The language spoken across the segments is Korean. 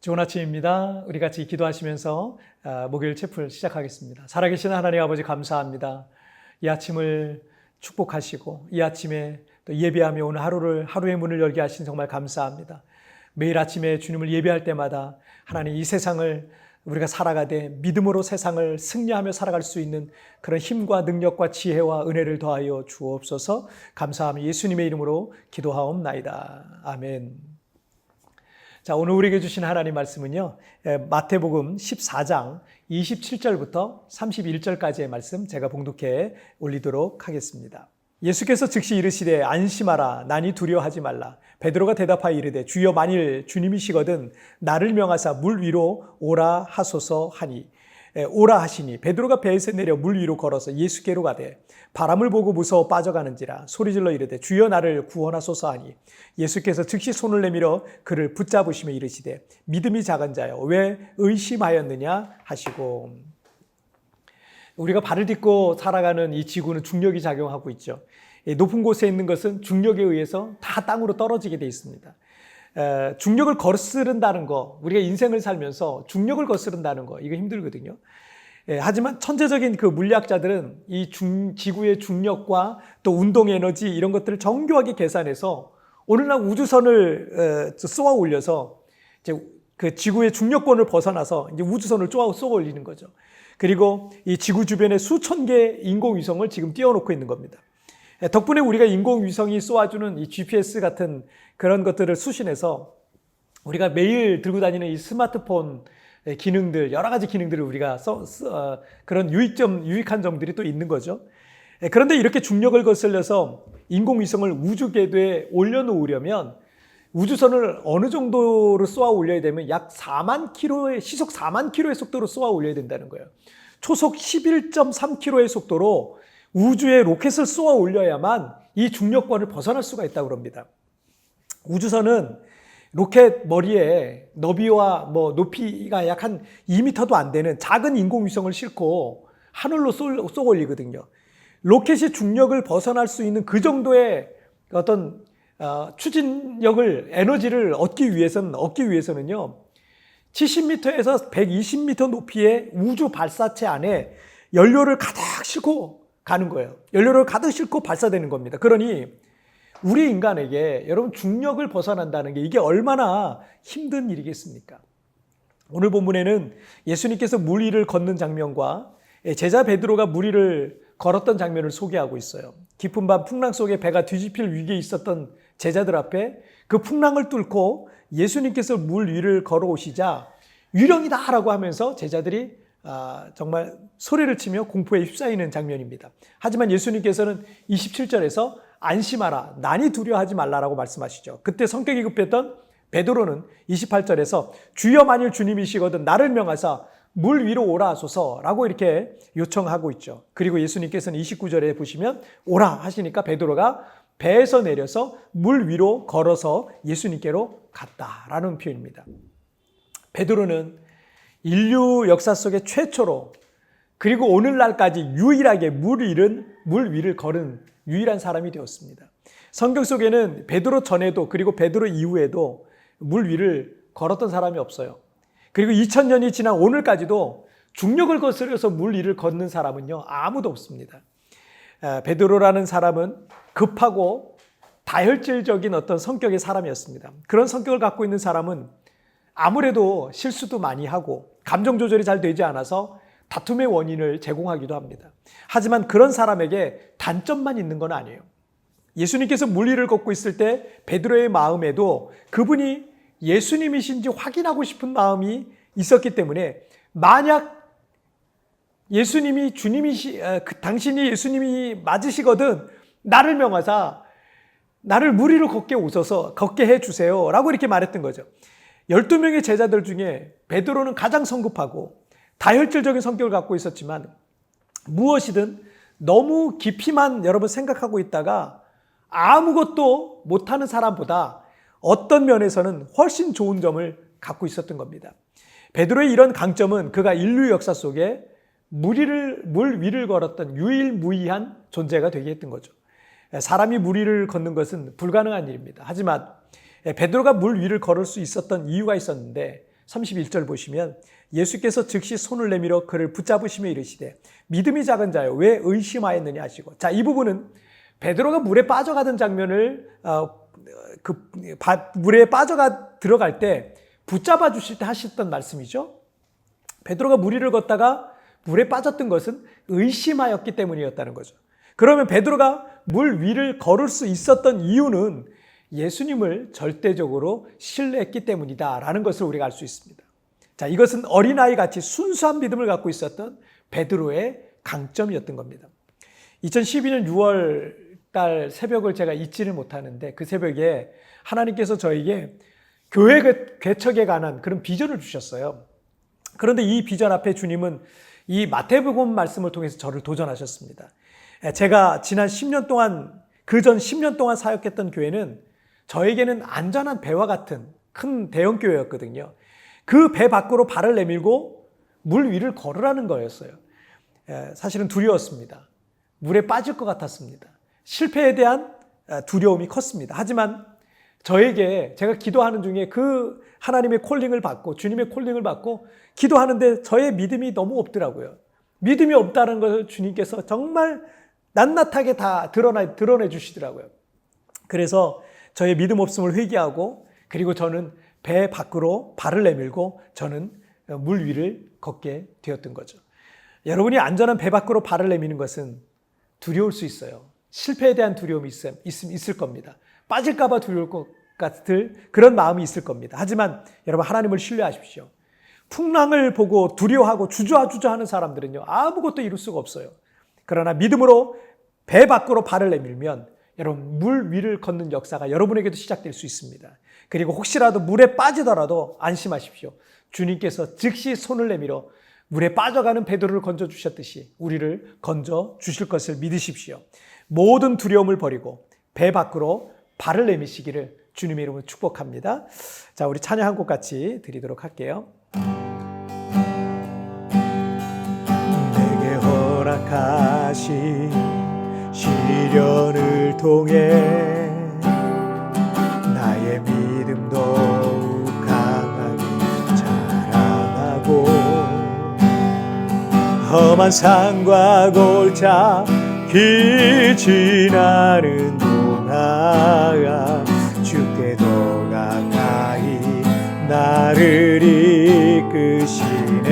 좋은 아침입니다. 우리 같이 기도하시면서 목요일 채플 시작하겠습니다. 살아계신 하나님 아버지 감사합니다. 이 아침을 축복하시고 이 아침에 또 예배하며 오늘 하루의 문을 열게 하신 정말 감사합니다. 매일 아침에 주님을 예배할 때마다 하나님 이 세상을 우리가 살아가되 믿음으로 세상을 승리하며 살아갈 수 있는 그런 힘과 능력과 지혜와 은혜를 더하여 주옵소서. 감사하며 예수님의 이름으로 기도하옵나이다. 아멘. 자, 오늘 우리에게 주신 하나님 말씀은요, 마태복음 14장 27절부터 31절까지의 말씀 제가 봉독해 올리도록 하겠습니다. 예수께서 즉시 이르시되 안심하라, 난이 두려워하지 말라. 베드로가 대답하여 이르되 주여, 만일 주님이시거든 나를 명하사 물 위로 오라 하소서 하니, 오라 하시니 베드로가 배에서 내려 물 위로 걸어서 예수께로 가되 바람을 보고 무서워 빠져가는지라 소리질러 이르되 주여, 나를 구원하소서 하니, 예수께서 즉시 손을 내밀어 그를 붙잡으시며 이르시되 믿음이 작은 자여, 왜 의심하였느냐 하시고. 우리가 발을 딛고 살아가는 이 지구는 중력이 작용하고 있죠. 높은 곳에 있는 것은 중력에 의해서 다 땅으로 떨어지게 돼 있습니다. 중력을 거스른다는 거, 우리가 인생을 살면서 중력을 거스른다는 거, 이거 힘들거든요. 하지만 천재적인 그 물리학자들은 이 지구의 중력과 또 운동 에너지 이런 것들을 정교하게 계산해서 오늘날 우주선을 쏘아 올려서 이제 그 지구의 중력권을 벗어나서 이제 우주선을 쏘아 올리는 거죠. 그리고 이 지구 주변에 수천 개의 인공위성을 지금 띄워놓고 있는 겁니다. 덕분에 우리가 인공위성이 쏘아주는 이 GPS 같은 그런 것들을 수신해서 우리가 매일 들고 다니는 이 스마트폰 기능들, 여러 가지 기능들을 우리가 그런 유익한 점들이 또 있는 거죠. 그런데 이렇게 중력을 거슬려서 인공위성을 우주 궤도에 올려놓으려면 우주선을 어느 정도로 쏘아 올려야 되면 약 4만 킬로의 시속 4만 킬로의 속도로 쏘아 올려야 된다는 거예요. 초속 11.3km의 속도로 우주에 로켓을 쏘아 올려야만 이 중력권을 벗어날 수가 있다고 합니다. 우주선은 로켓 머리에 너비와 높이가 약 한 2m도 안 되는 작은 인공위성을 싣고 하늘로 쏘아 올리거든요. 로켓이 중력을 벗어날 수 있는 그 정도의 어떤 추진력을, 에너지를 얻기 위해서는요, 70m에서 120m 높이의 우주 발사체 안에 연료를 가득 싣고 가는 거예요. 연료를 가득 싣고 발사되는 겁니다. 그러니 우리 인간에게 여러분 중력을 벗어난다는 게 이게 얼마나 힘든 일이겠습니까? 오늘 본문에는 예수님께서 물 위를 걷는 장면과 제자 베드로가 물 위를 걸었던 장면을 소개하고 있어요. 깊은 밤 풍랑 속에 배가 뒤집힐 위기에 있었던 제자들 앞에 그 풍랑을 뚫고 예수님께서 물 위를 걸어오시자 유령이다 라고 하면서 제자들이 정말 소리를 치며 공포에 휩싸이는 장면입니다. 하지만 예수님께서는 27절에서 안심하라, 난이 두려워하지 말라라고 말씀하시죠. 그때 성격이 급했던 베드로는 28절에서 주여, 만일 주님이시거든 나를 명하사 물 위로 오라 하소서라고 이렇게 요청하고 있죠. 그리고 예수님께서는 29절에 보시면 오라 하시니까 베드로가 배에서 내려서 물 위로 걸어서 예수님께로 갔다라는 표현입니다. 베드로는 인류 역사 속에 최초로 그리고 오늘날까지 유일하게 물 위를 걸은 유일한 사람이 되었습니다. 성경 속에는 베드로 전에도 그리고 베드로 이후에도 물 위를 걸었던 사람이 없어요. 그리고 2000년이 지난 오늘까지도 중력을 거스려서 물 위를 걷는 사람은요, 아무도 없습니다. 베드로라는 사람은 급하고 다혈질적인 어떤 성격의 사람이었습니다. 그런 성격을 갖고 있는 사람은 아무래도 실수도 많이 하고 감정 조절이 잘 되지 않아서 다툼의 원인을 제공하기도 합니다. 하지만 그런 사람에게 단점만 있는 건 아니에요. 예수님께서 물 위를 걷고 있을 때 베드로의 마음에도 그분이 예수님이신지 확인하고 싶은 마음이 있었기 때문에 만약 예수님이 당신이 예수님이 맞으시거든 나를 명하사 나를 물 위로 걷게 해주세요 라고 이렇게 말했던 거죠. 12명의 제자들 중에 베드로는 가장 성급하고 다혈질적인 성격을 갖고 있었지만 무엇이든 너무 깊이만 여러분 생각하고 있다가 아무것도 못하는 사람보다 어떤 면에서는 훨씬 좋은 점을 갖고 있었던 겁니다. 베드로의 이런 강점은 그가 인류 역사 속에 물 위를 걸었던 유일무이한 존재가 되게 했던 거죠. 사람이 물 위를 걷는 것은 불가능한 일입니다. 하지만 베드로가 물 위를 걸을 수 있었던 이유가 있었는데 31절 보시면 예수께서 즉시 손을 내밀어 그를 붙잡으시며 이르시되 믿음이 작은 자여 왜 의심하였느냐 하시고, 자, 이 부분은 베드로가 물에 빠져가던 장면을 물에 빠져가 들어갈 때 붙잡아 주실 때 하셨던 말씀이죠. 베드로가 물 위를 걷다가 물에 빠졌던 것은 의심하였기 때문이었다는 거죠. 그러면 베드로가 물 위를 걸을 수 있었던 이유는 예수님을 절대적으로 신뢰했기 때문이다라는 것을 우리가 알 수 있습니다. 자, 이것은 어린아이 같이 순수한 믿음을 갖고 있었던 베드로의 강점이었던 겁니다. 2012년 6월 달 새벽을 제가 잊지를 못하는데, 그 새벽에 하나님께서 저에게 교회 개척에 관한 그런 비전을 주셨어요. 그런데 이 비전 앞에 주님은 이 마태복음 말씀을 통해서 저를 도전하셨습니다. 제가 지난 10년 동안, 그전 10년 동안 사역했던 교회는 저에게는 안전한 배와 같은 큰 대형 교회였거든요. 그 배 밖으로 발을 내밀고 물 위를 걸으라는 거였어요. 사실은 두려웠습니다. 물에 빠질 것 같았습니다. 실패에 대한 두려움이 컸습니다. 하지만 저에게, 제가 기도하는 중에 그 하나님의 콜링을 받고, 주님의 콜링을 받고 기도하는데 저의 믿음이 너무 없더라고요. 믿음이 없다는 것을 주님께서 정말 낱낱하게 다 드러내 주시더라고요. 그래서 저의 믿음 없음을 회개하고, 그리고 저는 배 밖으로 발을 내밀고 저는 물 위를 걷게 되었던 거죠. 여러분이 안전한 배 밖으로 발을 내미는 것은 두려울 수 있어요. 실패에 대한 두려움이 있을 겁니다. 빠질까 봐 두려울 것 같을 그런 마음이 있을 겁니다. 하지만 여러분, 하나님을 신뢰하십시오. 풍랑을 보고 두려워하고 주저하는 사람들은요, 아무것도 이룰 수가 없어요. 그러나 믿음으로 배 밖으로 발을 내밀면 여러분, 물 위를 걷는 역사가 여러분에게도 시작될 수 있습니다. 그리고 혹시라도 물에 빠지더라도 안심하십시오. 주님께서 즉시 손을 내밀어 물에 빠져가는 베드로를 건져주셨듯이 우리를 건져주실 것을 믿으십시오. 모든 두려움을 버리고 배 밖으로 발을 내미시기를 주님의 이름으로 축복합니다. 자, 우리 찬양 한 곡 같이 드리도록 할게요. 내게 허락하신 시련을 통해 나의 믿음 더욱 강하게 자라나고, 험한 산과 골짜기 지나는 동안 주께 더 가까이 나를 이끄시네.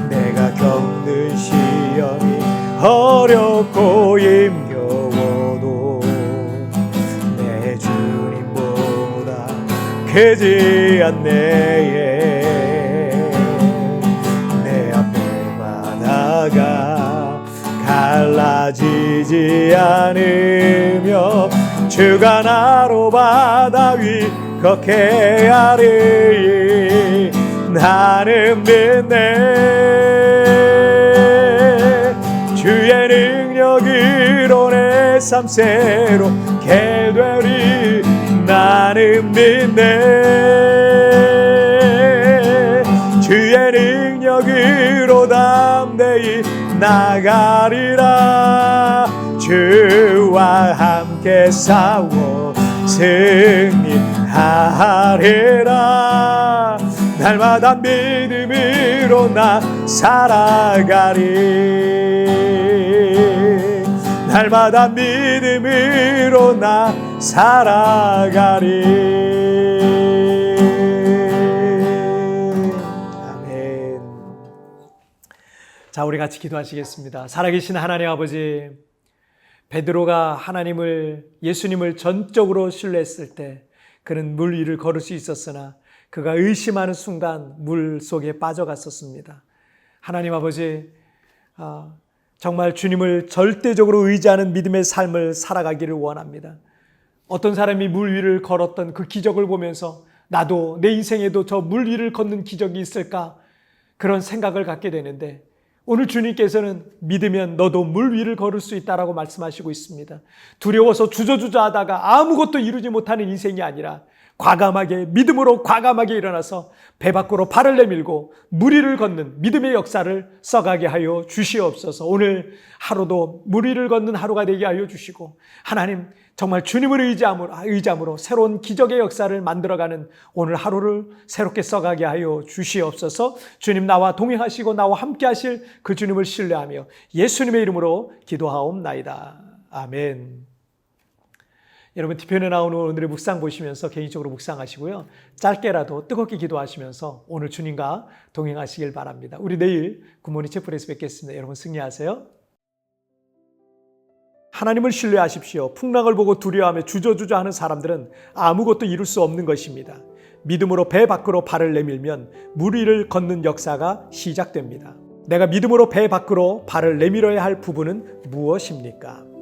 내가 겪는 시험이 어렵고 힘겨워도 내 주님보다 크지 않네. 내 앞에 바다가 갈라지지 않으며 주가 나로 바다 위 걷게 하리. 나는 믿네. 주의 능력으로 내 삶 새롭게 되리. 나는 믿네. 주의 능력으로 담대히 나가리라. 주와 함께 싸워 승리하리라. 날마다 믿음으로 나 살아가리. 날마다 믿음으로 나 살아가리. 아멘. 자, 우리 같이 기도하시겠습니다. 살아계신 하나님 아버지, 베드로가 예수님을 전적으로 신뢰했을 때 그는 물 위를 걸을 수 있었으나 그가 의심하는 순간 물 속에 빠져갔었습니다. 하나님 아버지, 정말 주님을 절대적으로 의지하는 믿음의 삶을 살아가기를 원합니다. 어떤 사람이 물 위를 걸었던 그 기적을 보면서 나도 내 인생에도 저 물 위를 걷는 기적이 있을까, 그런 생각을 갖게 되는데, 오늘 주님께서는 믿으면 너도 물 위를 걸을 수 있다라고 말씀하시고 있습니다. 두려워서 주저하다가 아무것도 이루지 못하는 인생이 아니라 과감하게 믿음으로 과감하게 일어나서 배 밖으로 발을 내밀고 무리를 걷는 믿음의 역사를 써가게 하여 주시옵소서. 오늘 하루도 무리를 걷는 하루가 되게 하여 주시고 하나님 정말 주님을 의지함으로 새로운 기적의 역사를 만들어가는 오늘 하루를 새롭게 써가게 하여 주시옵소서. 주님 나와 동행하시고 나와 함께 하실 그 주님을 신뢰하며 예수님의 이름으로 기도하옵나이다. 아멘. 여러분 티편에 나오는 오늘의 묵상 보시면서 개인적으로 묵상하시고요. 짧게라도 뜨겁게 기도하시면서 오늘 주님과 동행하시길 바랍니다. 우리 내일 굿모닝 채플에서 뵙겠습니다. 여러분 승리하세요. 하나님을 신뢰하십시오. 풍랑을 보고 두려워하며 주저주저하는 사람들은 아무것도 이룰 수 없는 것입니다. 믿음으로 배 밖으로 발을 내밀면 물 위를 걷는 역사가 시작됩니다. 내가 믿음으로 배 밖으로 발을 내밀어야 할 부분은 무엇입니까?